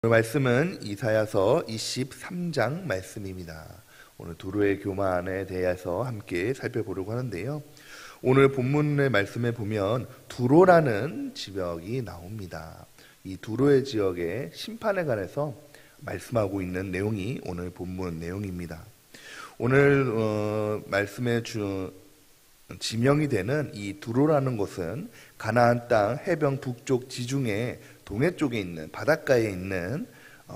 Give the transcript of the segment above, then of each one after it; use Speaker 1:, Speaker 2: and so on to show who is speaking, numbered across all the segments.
Speaker 1: 오늘 말씀은 이사야서 23장 말씀입니다. 오늘 두로의 교만에 대해서 함께 살펴보려고 하는데요. 오늘 본문의 말씀에 보면 두로라는 지역이 나옵니다. 이 두로의 지역의 심판에 관해서 말씀하고 있는 내용이 오늘 본문 내용입니다. 오늘 말씀의 지명이 되는 이 두로라는 곳은 가나안 땅 해변 북쪽 지중해 동해 쪽에 있는 바닷가에 있는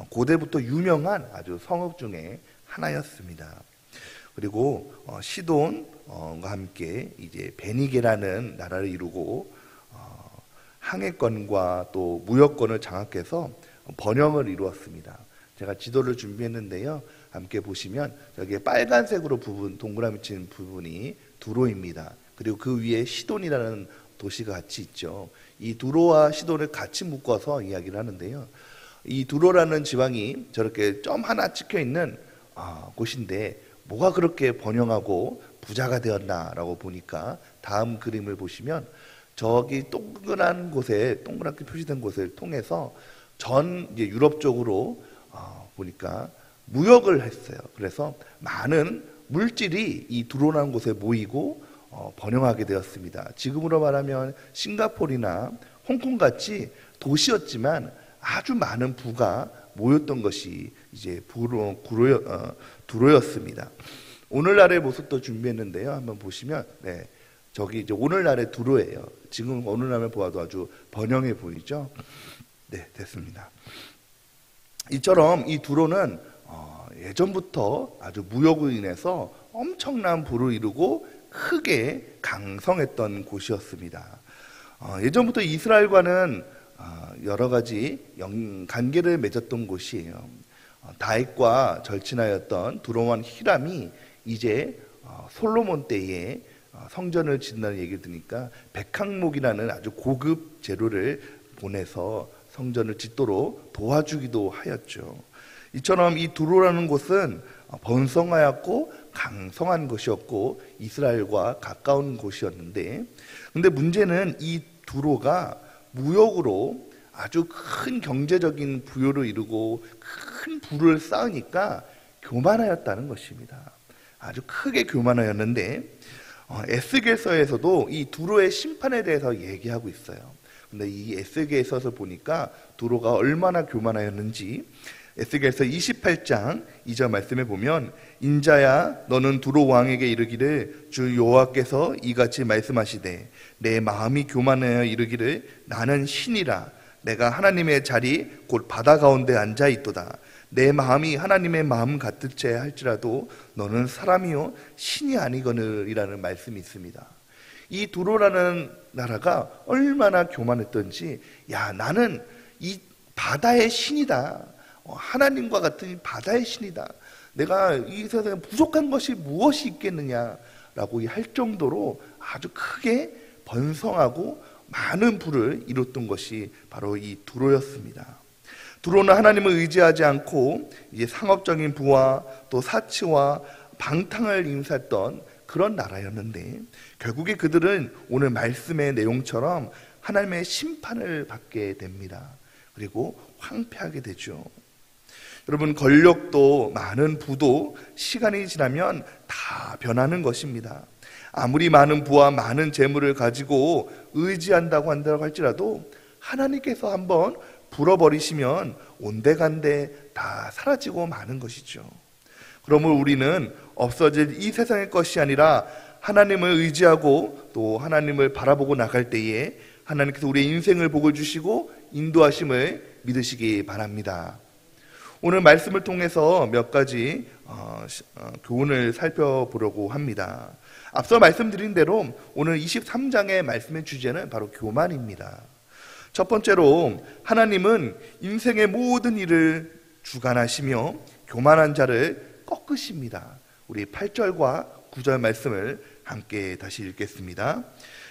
Speaker 1: 고대부터 유명한 아주 성읍 중에 하나였습니다. 그리고 시돈과 함께 이제 베니게라는 나라를 이루고 항해권과 또 무역권을 장악해서 번영을 이루었습니다. 제가 지도를 준비했는데요. 함께 보시면 여기에 빨간색으로 부분 동그라미 친 부분이 두로입니다. 그리고 그 위에 시돈이라는 도시가 같이 있죠. 이 두로와 시돈을 같이 묶어서 이야기를 하는데요. 이 두로라는 지방이 저렇게 점 하나 찍혀 있는 곳인데 뭐가 그렇게 번영하고 부자가 되었나라고 보니까 다음 그림을 보시면 저기 동그란 곳에 동그랗게 표시된 곳을 통해서 이제 유럽 쪽으로 보니까 무역을 했어요. 그래서 많은 물질이 이 두로라는 곳에 모이고 번영하게 되었습니다. 지금으로 말하면 싱가포르나 홍콩 같이 도시였지만 아주 많은 부가 모였던 것이 이제 두로였습니다. 오늘날의 모습도 준비했는데요. 한번 보시면 저기 이제 오늘날의 두로예요. 지금 오늘날을 보아도 아주 번영해 보이죠. 네, 됐습니다. 이처럼 이 두로는 예전부터 아주 무역으로 인해서 엄청난 부를 이루고 크게 강성했던 곳이었습니다. 예전부터 이스라엘과는 여러 가지 관계를 맺었던 곳이에요. 다윗과 절친하였던 두로왕 히람이 이제 솔로몬 때에 성전을 짓는다는 얘기를 들으니까 백항목이라는 아주 고급 재료를 보내서 성전을 짓도록 도와주기도 하였죠. 이처럼 이 두로라는 곳은 번성하였고 강성한 곳이었고 이스라엘과 가까운 곳이었는데, 근데 문제는 이 두로가 무역으로 아주 큰 경제적인 부여를 이루고 큰 부를 쌓으니까 교만하였다는 것입니다. 아주 크게 교만하였는데 에스겔서에서도 이 두로의 심판에 대해서 얘기하고 있어요. 근데 이 에스겔서에서 보니까 두로가 얼마나 교만하였는지 에스겔서 28장 2절 말씀에 보면, 인자야 너는 두로 왕에게 이르기를 주 여호와께서 이같이 말씀하시되 내 마음이 교만하여 이르기를 나는 신이라 내가 하나님의 자리 곧 바다 가운데 앉아 있도다. 내 마음이 하나님의 마음 같을지 할지라도 너는 사람이요 신이 아니거늘이라는 말씀이 있습니다. 이 두로라는 나라가 얼마나 교만했던지, 나는 이 바다의 신이다. 하나님과 같은 바다의 신이다. 내가 이 세상에 부족한 것이 무엇이 있겠느냐라고 할 정도로 아주 크게 번성하고 많은 부를 이뤘던 것이 바로 이 두로였습니다. 두로는 하나님을 의지하지 않고 이제 상업적인 부와 또 사치와 방탕을 인사했던 그런 나라였는데, 결국에 그들은 오늘 말씀의 내용처럼 하나님의 심판을 받게 됩니다. 그리고 황폐하게 되죠. 여러분, 권력도 많은 부도 시간이 지나면 다 변하는 것입니다. 아무리 많은 부와 많은 재물을 가지고 의지한다고 한다고 할지라도 하나님께서 한번 불어버리시면 온데간데 다 사라지고 마는 것이죠. 그러므로 우리는 없어질 이 세상의 것이 아니라 하나님을 의지하고 또 하나님을 바라보고 나갈 때에 하나님께서 우리의 인생을 복을 주시고 인도하심을 믿으시기 바랍니다. 오늘 말씀을 통해서 몇 가지 교훈을 살펴보려고 합니다. 앞서 말씀드린 대로 오늘 23장의 말씀의 주제는 바로 교만입니다. 첫 번째로, 하나님은 인생의 모든 일을 주관하시며 교만한 자를 꺾으십니다. 우리 8절과 9절 말씀을 함께 다시 읽겠습니다.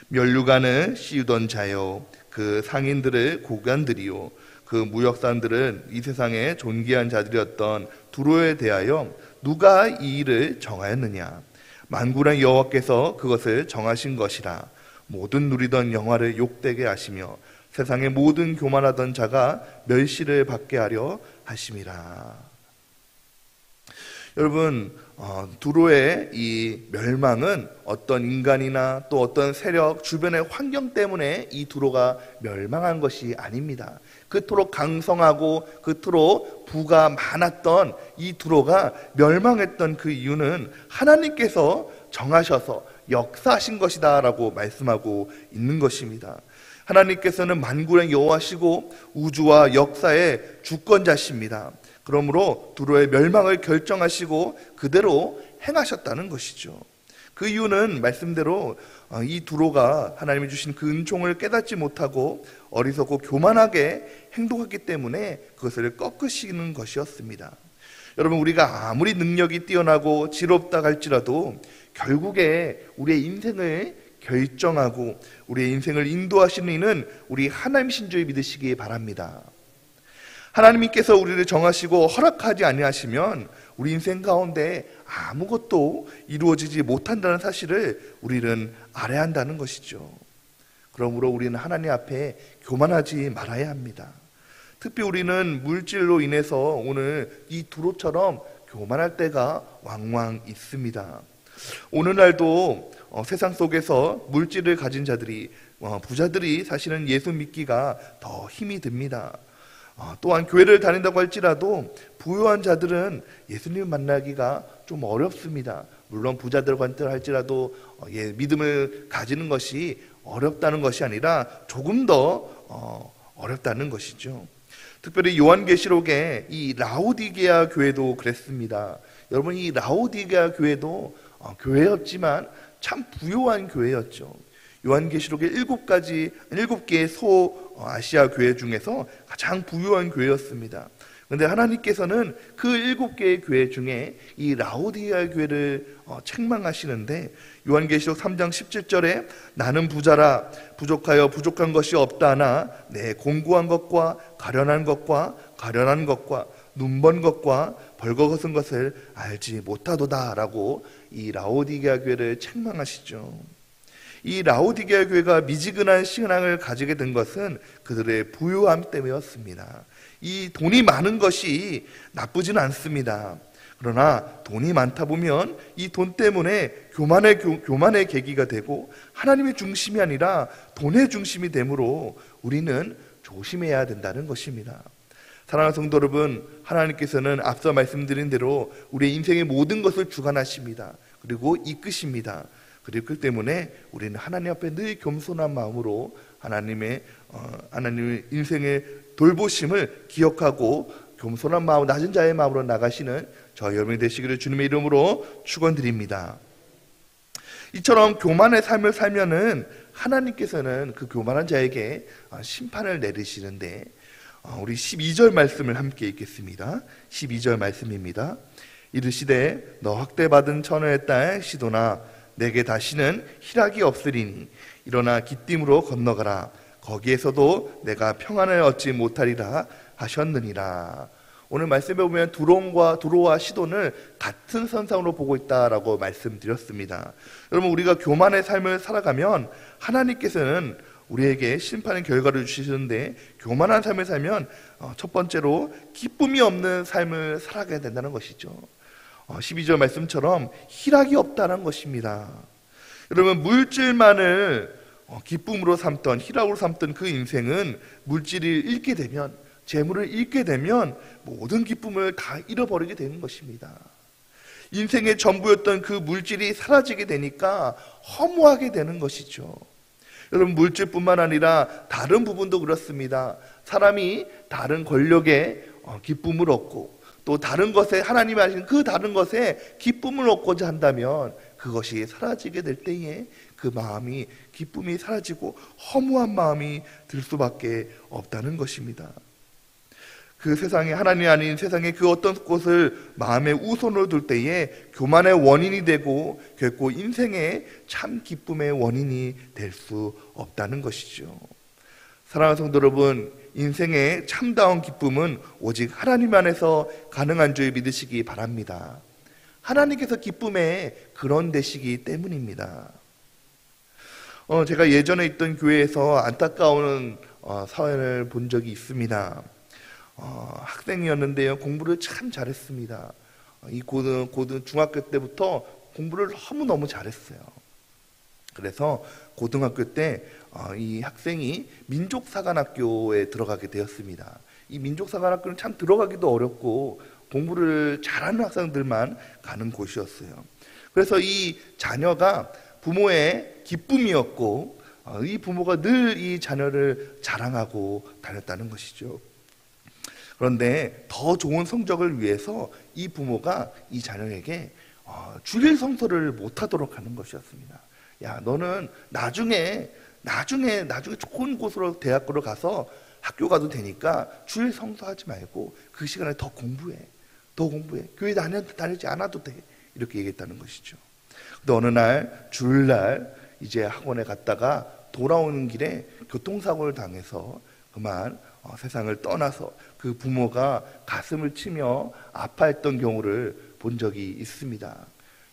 Speaker 1: 면류관을 씌우던 자여, 그 상인들을 고관들이요, 그 무역사들은 이 세상의 존귀한 자들이었던 두로에 대하여 누가 이 일을 정하였느냐? 만군의 여호와께서 그것을 정하신 것이라. 모든 누리던 영화를 욕되게 하시며 세상의 모든 교만하던 자가 멸시를 받게 하려 하심이라. 여러분, 두로의 이 멸망은 어떤 인간이나 또 어떤 세력, 주변의 환경 때문에 이 두로가 멸망한 것이 아닙니다. 그토록 강성하고 그토록 부가 많았던 이 두로가 멸망했던 그 이유는 하나님께서 정하셔서 역사하신 것이다 라고 말씀하고 있는 것입니다. 하나님께서는 만군의 여호와시고 우주와 역사의 주권자십니다. 그러므로 두로의 멸망을 결정하시고 그대로 행하셨다는 것이죠. 그 이유는 말씀대로 이 두로가 하나님이 주신 그 은총을 깨닫지 못하고 어리석고 교만하게 행동했기 때문에 그것을 꺾으시는 것이었습니다. 여러분, 우리가 아무리 능력이 뛰어나고 지롭다 할지라도 결국에 우리의 인생을 결정하고 우리의 인생을 인도하시는 이는 우리 하나님이신 줄 믿으시기 바랍니다. 하나님께서 우리를 정하시고 허락하지 아니하시면 우리 인생 가운데 아무것도 이루어지지 못한다는 사실을 우리는 알아야 한다는 것이죠. 그러므로 우리는 하나님 앞에 교만하지 말아야 합니다. 특히 우리는 물질로 인해서 오늘 이 두로처럼 교만할 때가 왕왕 있습니다. 오늘날도 세상 속에서 물질을 가진 자들이, 부자들이 사실은 예수 믿기가 더 힘이 듭니다. 또한 교회를 다닌다고 할지라도 부유한 자들은 예수님을 만나기가 좀 어렵습니다. 물론 부자들과 할지라도 믿음을 가지는 것이 어렵다는 것이 아니라 조금 더 어렵다는 것이죠. 특별히 요한계시록에 이 라오디게아 교회도 그랬습니다. 여러분, 이 라오디게아 교회도 교회였지만 참 부유한 교회였죠. 요한계시록의 7개의 소아시아 교회 중에서 가장 부유한 교회였습니다. 그런데 하나님께서는 그 7개의 교회 중에 이 라오디게아 교회를 책망하시는데, 요한계시록 3장 17절에 나는 부자라 부족하여 부족한 것이 없다나 내 공고한 것과 가련한 것과 눈먼 것과 벌거벗은 것을 알지 못하도다 라고 이 라오디게아 교회를 책망하시죠. 이 라오디게아 교회가 미지근한 신앙을 가지게 된 것은 그들의 부유함 때문이었습니다. 이 돈이 많은 것이 나쁘지는 않습니다. 그러나 돈이 많다 보면 이 돈 때문에 교만의 계기가 되고 하나님의 중심이 아니라 돈의 중심이 되므로 우리는 조심해야 된다는 것입니다. 사랑하는 성도 여러분, 하나님께서는 앞서 말씀드린 대로 우리의 인생의 모든 것을 주관하십니다. 그리고 이끄십니다. 그리고 그 때문에 우리는 하나님 앞에 늘 겸손한 마음으로 하나님의 인생의 돌보심을 기억하고 겸손한 마음, 낮은 자의 마음으로 나가시는 저희 여러분이 되시기를 주님의 이름으로 축원드립니다. 이처럼 교만의 삶을 살면은 하나님께서는 그 교만한 자에게 심판을 내리시는데, 우리 12절 말씀을 함께 읽겠습니다. 12절 말씀입니다. 이르시되 너 학대받은 처녀의 딸 시도나 내게 다시는 희락이 없으리니 일어나 기띔으로 건너가라. 거기에서도 내가 평안을 얻지 못하리라 하셨느니라. 오늘 말씀에 보면 두로와 시돈을 같은 선상으로 보고 있다라고 말씀드렸습니다. 여러분, 우리가 교만의 삶을 살아가면 하나님께서는 우리에게 심판의 결과를 주시는데, 교만한 삶을 살면 첫 번째로 기쁨이 없는 삶을 살아가야 된다는 것이죠. 12절 말씀처럼 희락이 없다는 것입니다. 여러분, 물질만을 기쁨으로 삼던, 희락으로 삼던 그 인생은 물질을 잃게 되면, 재물을 잃게 되면 모든 기쁨을 다 잃어버리게 되는 것입니다. 인생의 전부였던 그 물질이 사라지게 되니까 허무하게 되는 것이죠. 여러분, 물질뿐만 아니라 다른 부분도 그렇습니다. 사람이 다른 권력에 기쁨을 얻고 또 다른 것에, 하나님이 하신 그 다른 것에 기쁨을 얻고자 한다면 그것이 사라지게 될 때에 그 마음이, 기쁨이 사라지고 허무한 마음이 들 수밖에 없다는 것입니다. 그 세상에, 하나님이 아닌 세상의 그 어떤 것을 마음에 우선으로 둘 때에 교만의 원인이 되고 결코 인생의 참 기쁨의 원인이 될 수 없다는 것이죠. 사랑하는 성도 여러분, 인생의 참다운 기쁨은 오직 하나님 안에서 가능한 줄 믿으시기 바랍니다. 하나님께서 기쁨의 근원 되시기 때문입니다. 제가 예전에 있던 교회에서 안타까운 사연을 본 적이 있습니다. 학생이었는데요, 공부를 참 잘했습니다. 이 중학교 때부터 공부를 너무너무 잘했어요. 그래서 고등학교 때 이 학생이 민족사관학교에 들어가게 되었습니다. 이 민족사관학교는 참 들어가기도 어렵고 공부를 잘하는 학생들만 가는 곳이었어요. 그래서 이 자녀가 부모의 기쁨이었고 이 부모가 늘 이 자녀를 자랑하고 다녔다는 것이죠. 그런데 더 좋은 성적을 위해서 이 부모가 이 자녀에게 주일 성서를 못하도록 하는 것이었습니다. 야, 너는 나중에 좋은 곳으로 대학교로 가서 학교 가도 되니까 주일 성서하지 말고 그 시간에 더 공부해. 교회 다니지 않아도 돼. 이렇게 얘기했다는 것이죠. 근데 어느 날 주일날 이제 학원에 갔다가 돌아오는 길에 교통사고를 당해서 그만 세상을 떠나서 그 부모가 가슴을 치며 아파했던 경우를 본 적이 있습니다.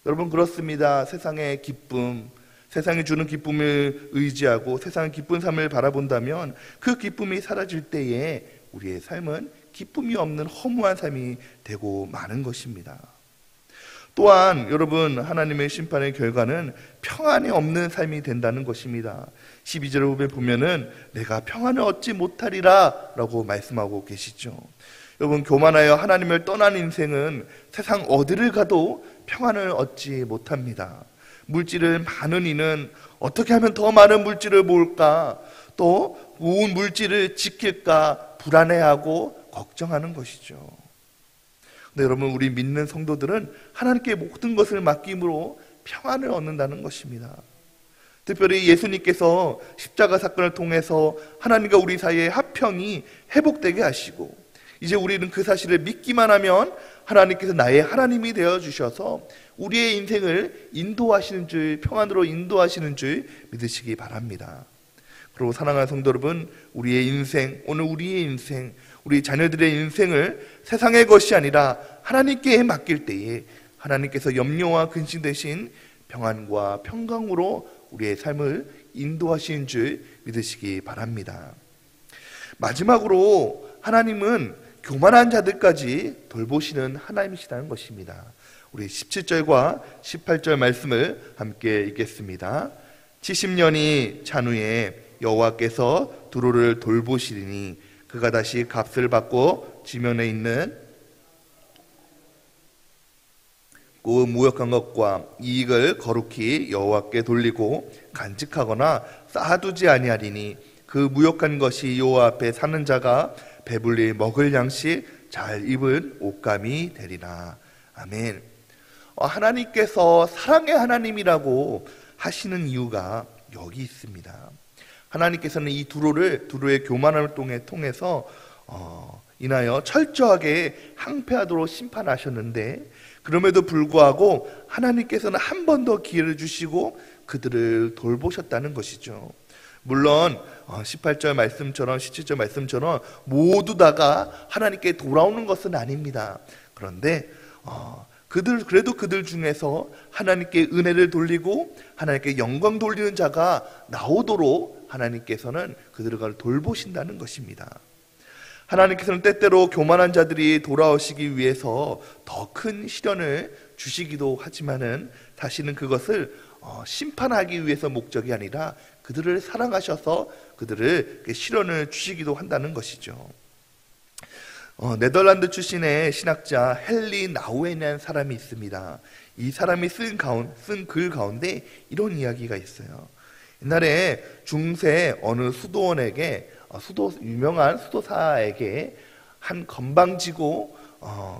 Speaker 1: 여러분, 그렇습니다. 세상의 기쁨, 세상이 주는 기쁨을 의지하고 세상의 기쁜 삶을 바라본다면 그 기쁨이 사라질 때에 우리의 삶은 기쁨이 없는 허무한 삶이 되고 마는 것입니다. 또한 여러분, 하나님의 심판의 결과는 평안이 없는 삶이 된다는 것입니다. 12절을 보면은 내가 평안을 얻지 못하리라 라고 말씀하고 계시죠. 여러분, 교만하여 하나님을 떠난 인생은 세상 어디를 가도 평안을 얻지 못합니다. 물질을 많은 이는 어떻게 하면 더 많은 물질을 모을까, 또 모은 물질을 지킬까 불안해하고 걱정하는 것이죠. 근데 여러분, 우리 믿는 성도들은 하나님께 모든 것을 맡김으로 평안을 얻는다는 것입니다. 특별히 예수님께서 십자가 사건을 통해서 하나님과 우리 사이의 화평이 회복되게 하시고 이제 우리는 그 사실을 믿기만 하면 하나님께서 나의 하나님이 되어주셔서 우리의 인생을 인도하시는 줄, 평안으로 인도하시는 줄 믿으시기 바랍니다. 그리고 사랑하는 성도 여러분, 우리의 인생, 오늘 우리의 인생, 우리 자녀들의 인생을 세상의 것이 아니라 하나님께 맡길 때에 하나님께서 염려와 근심 대신 평안과 평강으로 우리의 삶을 인도하시는 줄 믿으시기 바랍니다. 마지막으로 하나님은 교만한 자들까지 돌보시는 하나님이시라는 것입니다. 우리 17절과 18절 말씀을 함께 읽겠습니다. 70년이 찬 후에 여호와께서 두로를 돌보시리니 그가 다시 값을 받고 지면에 있는 그 무역한 것과 이익을 거룩히 여호와께 돌리고 간직하거나 쌓아두지 아니하리니 그 무역한 것이 여호와 앞에 사는 자가 배불리 먹을 양식 잘 입은 옷감이 되리라. 아멘. 하나님께서 사랑의 하나님이라고 하시는 이유가 여기 있습니다. 하나님께서는 이 두로의 교만을 통해서 인하여 철저하게 항폐하도록 심판하셨는데, 그럼에도 불구하고 하나님께서는 한 번 더 기회를 주시고 그들을 돌보셨다는 것이죠. 물론 18절 말씀처럼 17절 말씀처럼 모두 다가 하나님께 돌아오는 것은 아닙니다. 그런데 그래도 그들 중에서 하나님께 은혜를 돌리고 하나님께 영광 돌리는 자가 나오도록 하나님께서는 그들을 돌보신다는 것입니다. 하나님께서는 때때로 교만한 자들이 돌아오시기 위해서 더 큰 시련을 주시기도 하지만은 사실은 그것을 심판하기 위해서 목적이 아니라 그들을 사랑하셔서 그들을 시련을 주시기도 한다는 것이죠. 네덜란드 출신의 신학자 헨리 나우엔이라는 사람이 있습니다. 이 사람이 쓴 글 가운데 이런 이야기가 있어요. 옛날에 중세 어느 수도원에게 유명한 수도사에게 한 건방지고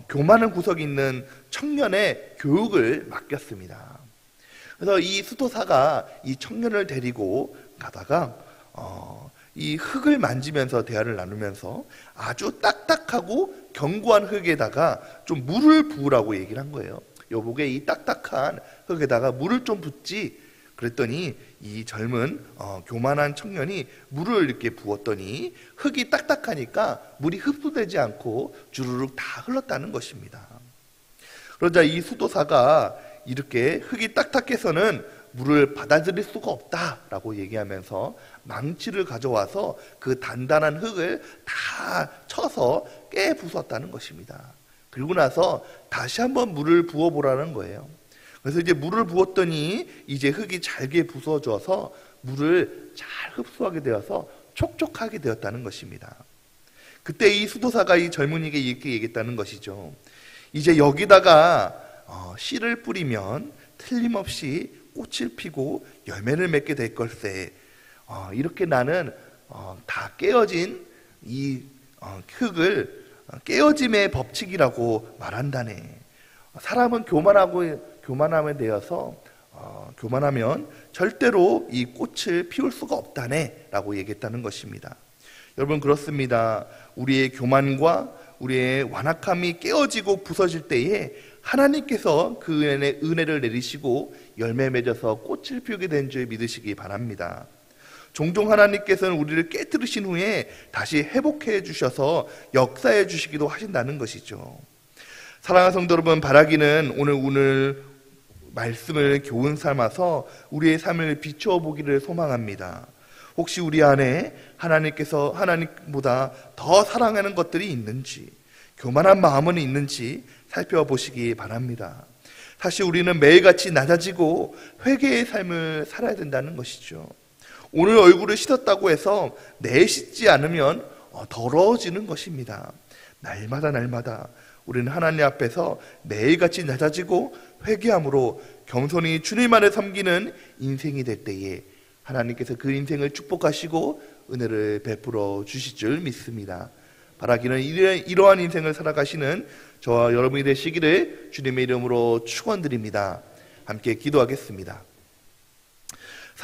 Speaker 1: 교만한 구석이 있는 청년의 교육을 맡겼습니다. 그래서 이 수도사가 이 청년을 데리고 가다가 이 흙을 만지면서 대화를 나누면서 아주 딱딱하고 견고한 흙에다가 좀 물을 부으라고 얘기를 한 거예요. 여보게 이 딱딱한 흙에다가 물을 좀 붓지. 그랬더니 이 젊은 교만한 청년이 물을 이렇게 부었더니 흙이 딱딱하니까 물이 흡수되지 않고 주르륵 다 흘렀다는 것입니다. 그러자 이 수도사가 이렇게 흙이 딱딱해서는 물을 받아들일 수가 없다라고 얘기하면서 망치를 가져와서 그 단단한 흙을 다 쳐서 깨 부수었다는 것입니다. 그리고 나서 다시 한번 물을 부어보라는 거예요. 그래서 이제 물을 부었더니 이제 흙이 잘게 부서져서 물을 잘 흡수하게 되어서 촉촉하게 되었다는 것입니다. 그때 이 수도사가 이 젊은이에게 이렇게 얘기했다는 것이죠. 이제 여기다가 씨를 뿌리면 틀림없이 꽃을 피고 열매를 맺게 될 걸세. 이렇게 나는 다 깨어진 이 흙을 깨어짐의 법칙이라고 말한다네. 사람은 교만함에 대해서 교만하면 절대로 이 꽃을 피울 수가 없다네 라고 얘기했다는 것입니다. 여러분, 그렇습니다. 우리의 교만과 우리의 완악함이 깨어지고 부서질 때에 하나님께서 그 은혜를 내리시고 열매 맺어서 꽃을 피우게 된 줄 믿으시기 바랍니다. 종종 하나님께서는 우리를 깨뜨리신 후에 다시 회복해 주셔서 역사해 주시기도 하신다는 것이죠. 사랑하는 성도 여러분, 바라기는 오늘 말씀을 교훈 삼아서 우리의 삶을 비추어 보기를 소망합니다. 혹시 우리 안에 하나님께서 하나님보다 더 사랑하는 것들이 있는지, 교만한 마음은 있는지 살펴보시기 바랍니다. 사실 우리는 매일같이 낮아지고 회개의 삶을 살아야 된다는 것이죠. 오늘 얼굴을 씻었다고 해서 내일 씻지 않으면 더러워지는 것입니다. 날마다 우리는 하나님 앞에서 매일같이 낮아지고 회개함으로 겸손히 주님 안에 섬기는 인생이 될 때에 하나님께서 그 인생을 축복하시고 은혜를 베풀어 주실 줄 믿습니다. 바라기는 이러한 인생을 살아가시는 저와 여러분이 되시기를 주님의 이름으로 축원드립니다. 함께 기도하겠습니다.